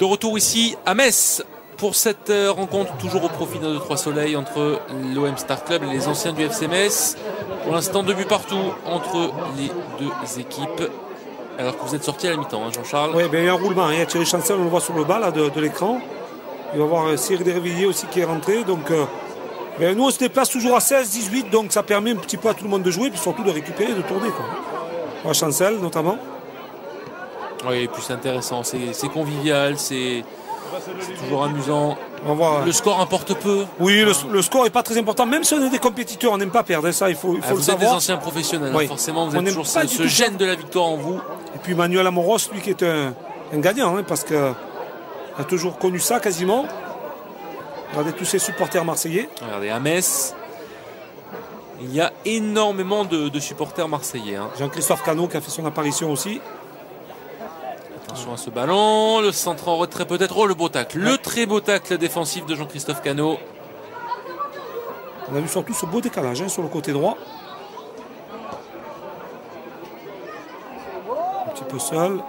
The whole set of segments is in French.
De retour ici à Metz pour cette rencontre toujours au profit d'un 2-3 Soleil entre l'OM Star Club et les anciens du FC Metz. Pour l'instant, 2 buts partout entre les deux équipes. Alors que vous êtes sorti à la mi-temps, hein, Jean-Charles. Oui, il y a un roulement. Il y a Thierry Chancel, on le voit sur le bas là, de l'écran. Il va y avoir Cyril Desrévilliers aussi qui est rentré. Donc, nous, on se déplace toujours à 16, 18. Donc, ça permet un petit peu à tout le monde de jouer, puis surtout de récupérer, de tourner. Quoi. Chancel, notamment. Oui, et puis c'est intéressant. C'est convivial, c'est toujours amusant. Le score importe peu. Oui, le score n'est pas très important. Même si on est des compétiteurs, on n'aime pas perdre. Ça, il faut le savoir. Vous êtes des anciens professionnels. Oui. Hein, forcément, vous avez toujours ce gène de la victoire en vous. Et puis Manuel Amoros, lui, qui est un gagnant, hein, parce qu'il a toujours connu ça quasiment. Regardez tous ces supporters marseillais. Regardez, à Metz, il y a énormément de supporters marseillais. Hein. Jean-Christophe Cano qui a fait son apparition aussi. Attention à ce ballon, le centre en retrait peut-être. Oh, le beau tacle, le très beau tacle défensif de Jean-Christophe Cano. On a vu surtout ce beau décalage sur le côté droit. Un petit peu seul.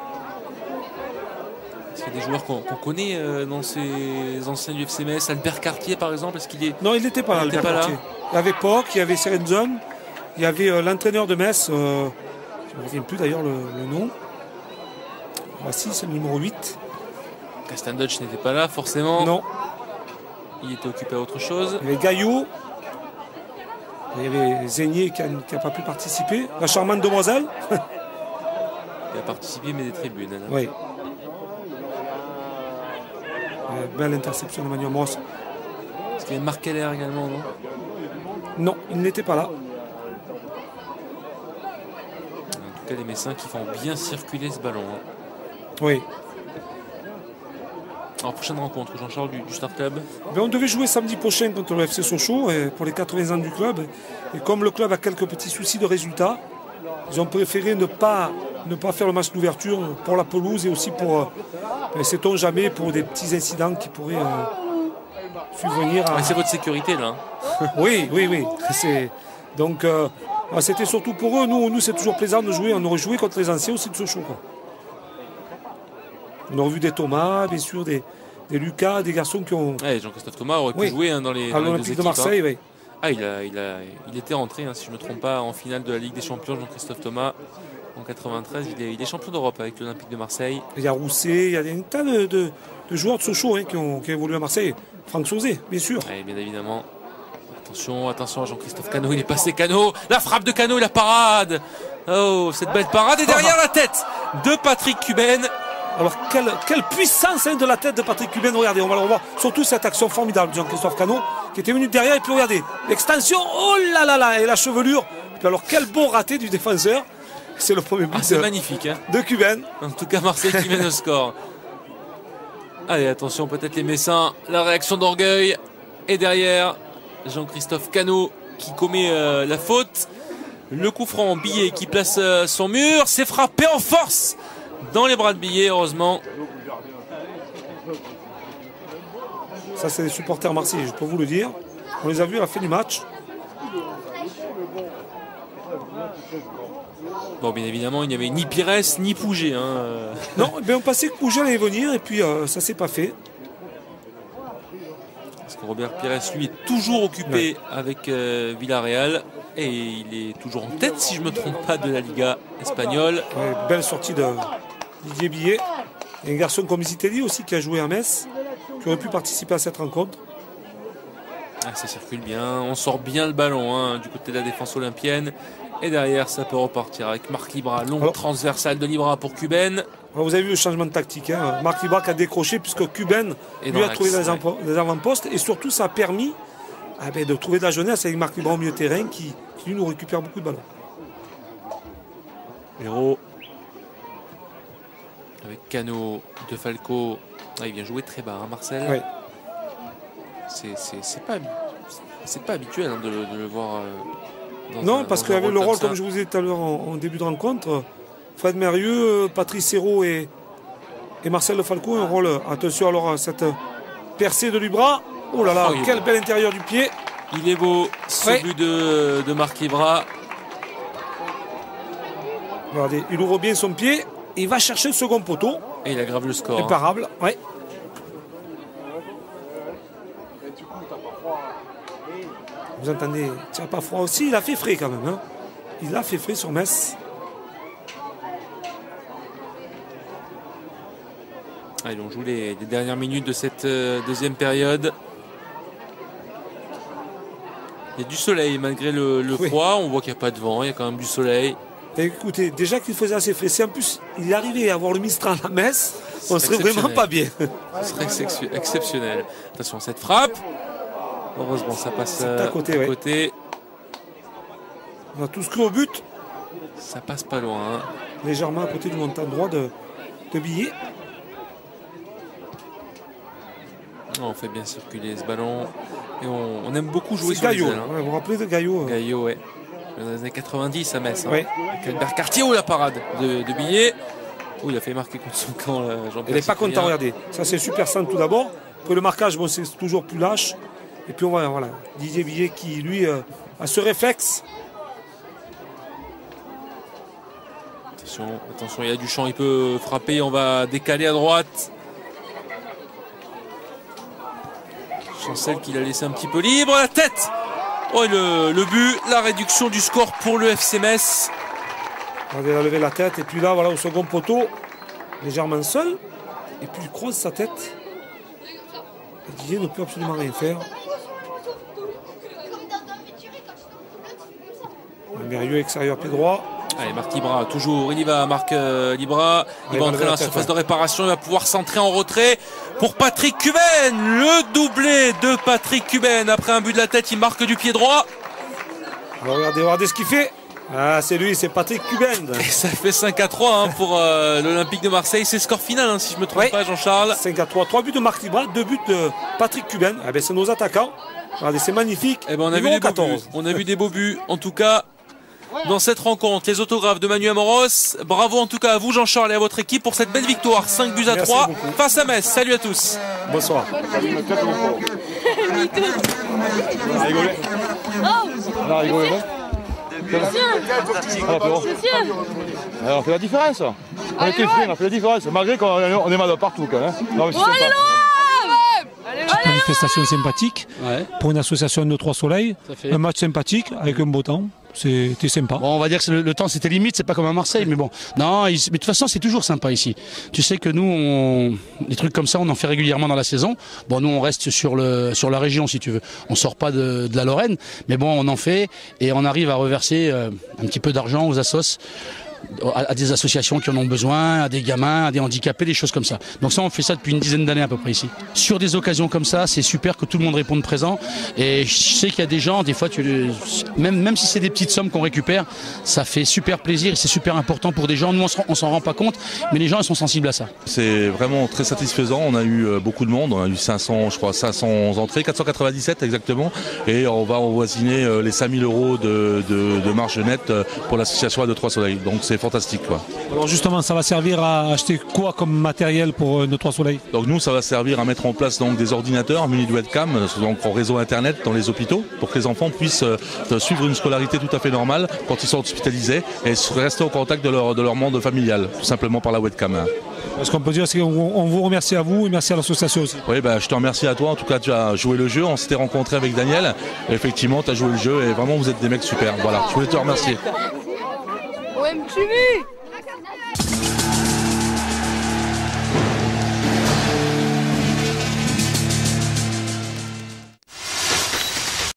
Est-ce qu'il y a des joueurs qu'on connaît dans ces anciens du FC Metz? Albert Cartier par exemple, est-ce qu'il est... Non, il n'était pas là, Albert Cartier. Il y avait Poc, il y avait Serenzon, il y avait l'entraîneur de Metz, je ne me souviens plus d'ailleurs le nom. Voici, c'est le numéro 8. Castan Dutch n'était pas là forcément. Non. Il était occupé à autre chose. Il y avait Gaillot. Il y avait Zénier qui n'a pas pu participer. La charmante demoiselle. Il a participé mais des tribunes. Là. Oui. Belle interception de Manuel Amoros. Est-ce qu'il y avait Marc Keller également, non? Non, il n'était pas là. En tout cas, les Messins qui font bien circuler ce ballon. Hein. Oui. Alors, prochaine rencontre, Jean-Charles du Star Club. On devait jouer samedi prochain contre le FC Sochaux pour les 80 ans du club. Et comme le club a quelques petits soucis de résultats, ils ont préféré ne pas faire le match d'ouverture pour la pelouse et aussi pour, sait-on jamais, pour des petits incidents qui pourraient subvenir à... C'est votre sécurité là. Oui. Donc c'était surtout pour eux. Nous c'est toujours plaisant de jouer. On aurait joué contre les anciens aussi de Sochaux. Quoi. On aurait vu des Thomas, bien sûr, des Lucas, des garçons qui ont... Jean-Christophe Thomas aurait pu jouer dans les deux équipes. De Marseille, oui. Ah, il était rentré, si je ne me trompe pas, en finale de la Ligue des Champions, Jean-Christophe Thomas, en 93. Il est champion d'Europe avec l'Olympique de Marseille. Il y a Rousset, il y a un tas de joueurs de Sochaux qui ont évolué à Marseille. Franck Sauzet, bien sûr. Oui, bien évidemment. Attention à Jean-Christophe Cano, il est passé Cano. La frappe de Cano et la parade. Oh, cette belle parade. Et derrière la tête de Patrick Cuben. Alors, quelle puissance de la tête de Patrick Cuben. Regardez, on va le revoir. Surtout cette action formidable de Jean-Christophe Cano qui était venu derrière. Et puis regardez, l'extension, oh là là là, et la chevelure. Et puis alors, quel beau raté du défenseur. C'est le premier but c'est magnifique, hein, de Cuben. En tout cas, Marseille qui mène au score. Allez, attention, peut-être les Messins. La réaction d'orgueil. Et derrière, Jean-Christophe Cano qui commet la faute. Le coup franc, Billet qui place son mur. C'est frappé en force dans les bras de Billet, heureusement. Ça, c'est les supporters marseillais, je peux vous le dire. On les a vus à la fin du match. Bon, bien évidemment, il n'y avait ni Pires ni Pouget. Hein. Non, on pensait que Pouget allait venir et puis ça ne s'est pas fait. Parce que Robert Pires, lui, est toujours occupé avec Villarreal. Et il est toujours en tête, si je ne me trompe pas, de la Liga espagnole. Ouais, belle sortie de Didier Billet. Et un garçon comme Zitelli aussi qui a joué à Metz, qui aurait pu participer à cette rencontre. Ça circule bien, on sort bien le ballon du côté de la défense olympienne. Et derrière, ça peut repartir avec Marc Libra, longue transversale de Libra pour Cuben. Alors vous avez vu le changement de tactique. Marc Libra qui a décroché puisque Cuben lui a trouvé des avant-postes. Et surtout, ça a permis de trouver de la jeunesse avec Marc Libra au milieu de terrain qui lui nous récupère beaucoup de ballons. Héros avec Cano, De Falco. Il vient jouer très bas, Marcel. Oui. C'est pas habituel de le voir. Non, parce qu'il y avait le rôle, comme je vous disais tout à l'heure en début de rencontre, Fred Mérieux, Patrice Hérault et Marcel De Falco, un rôle. Attention alors à cette percée de Libra. Oh là là, quel bel intérieur du pied. Il est beau, ce but de Marc Libra. Regardez, il ouvre bien son pied. Et il va chercher le second poteau. Et il aggrave le score. Imparable, oui. Vous entendez, tiens pas froid aussi, il a fait frais quand même. Hein. Il a fait frais sur Metz. Allez, on joue les dernières minutes de cette deuxième période. Il y a du soleil malgré le froid. On voit qu'il n'y a pas de vent, il y a quand même du soleil. Et écoutez, déjà qu'il faisait assez frais, si en plus il arrivait à avoir le Mistral à Metz, on serait vraiment pas bien. Ce serait exceptionnel. Attention, cette frappe. Heureusement, ça passe à côté. On a tous cru au but. Ça passe pas loin. Hein. Légèrement à côté du montant droit de Billet. On fait bien circuler ce ballon. Et on aime beaucoup jouer sur Gaillot. les ailes. Hein. Ouais, vous vous rappelez de Gaillot Gaillot, ouais. Dans les années 90 à Metz. Hein. Ouais. Avec Albert Cartier, la parade de Billet. Oh, il a fait marquer contre son camp. Jean-Pierre il n'est pas content, regardez. Ça, c'est super simple tout d'abord. Après, le marquage, bon, c'est toujours plus lâche. Et puis, on va, voilà, Didier Billet qui, lui, a ce réflexe. Attention, il y a du champ, il peut frapper. On va décaler à droite. Chancel qui l'a laissé un petit peu libre. La tête. Oh, le but, la réduction du score pour le FC Metz. Il a levé la tête. Et puis là, voilà, au second poteau, légèrement seul. Et puis il croise sa tête. Et Didier ne peut absolument rien faire. Mérieux extérieur pied droit. Allez, Marc Libra, toujours. Il y va, Marc Libra. Il va entrer dans la surface de réparation. Il va pouvoir centrer en retrait pour Patrick Cuben. Le doublé de Patrick Cuben. Après un but de la tête, il marque du pied droit. Alors regardez ce qu'il fait. Ah, c'est lui, c'est Patrick Cuben. Et ça fait 5-3 pour l'Olympique de Marseille. C'est score final, hein, si je ne me trompe pas, Jean-Charles. 5-3. 3 buts de Marc Libra, 2 buts de Patrick Cuben. Ah, ben, c'est nos attaquants. Regardez, c'est magnifique. Eh ben, on a vu des beaux buts. En tout cas, dans cette rencontre, les autographes de Manu Amoros. Bravo en tout cas à vous, Jean-Charles, et à votre équipe pour cette belle victoire. 5 buts à 3 face à Metz. Salut à tous. Bonsoir. Alors, on fait la différence. On était frais, on a fait la différence. Malgré qu'on est mal partout. Quand même. Non, mais petite manifestation sympathique pour une association de Trois Soleils. Un match sympathique avec un beau temps. C'était sympa. Bon, on va dire que le temps c'était limite, c'est pas comme à Marseille, mais bon. Non, mais de toute façon c'est toujours sympa ici. Tu sais que nous, des trucs comme ça, on en fait régulièrement dans la saison. Bon, nous on reste sur la région si tu veux. On sort pas de la Lorraine, mais bon, on en fait et on arrive à reverser un petit peu d'argent aux assos, à des associations qui en ont besoin, à des gamins, à des handicapés, des choses comme ça. Donc ça, on fait ça depuis une dizaine d'années à peu près ici. Sur des occasions comme ça, c'est super que tout le monde réponde présent. Et je sais qu'il y a des gens, des fois, même si c'est des petites sommes qu'on récupère, ça fait super plaisir et c'est super important pour des gens. Nous, on s'en rend pas compte, mais les gens, ils sont sensibles à ça. C'est vraiment très satisfaisant. On a eu beaucoup de monde. On a eu 500 entrées, 497 exactement. Et on va avoisiner les 5000 € de marge nette pour l'association A2 Trois Soleils. Donc c'est fantastique, quoi. Alors justement, ça va servir à acheter quoi comme matériel pour nos Trois Soleils? Donc nous, ça va servir à mettre en place donc des ordinateurs munis de webcam, donc en réseau internet dans les hôpitaux, pour que les enfants puissent suivre une scolarité tout à fait normale quand ils sont hospitalisés et rester au contact de leur monde familial, tout simplement par la webcam. Ce qu'on peut dire, c'est qu'on vous remercie à vous et merci à l'association aussi. Oui, je te remercie à toi. En tout cas, tu as joué le jeu. On s'était rencontré avec Daniel. Et effectivement, tu as joué le jeu et vraiment, vous êtes des mecs super. Voilà, je voulais te remercier. OM TV.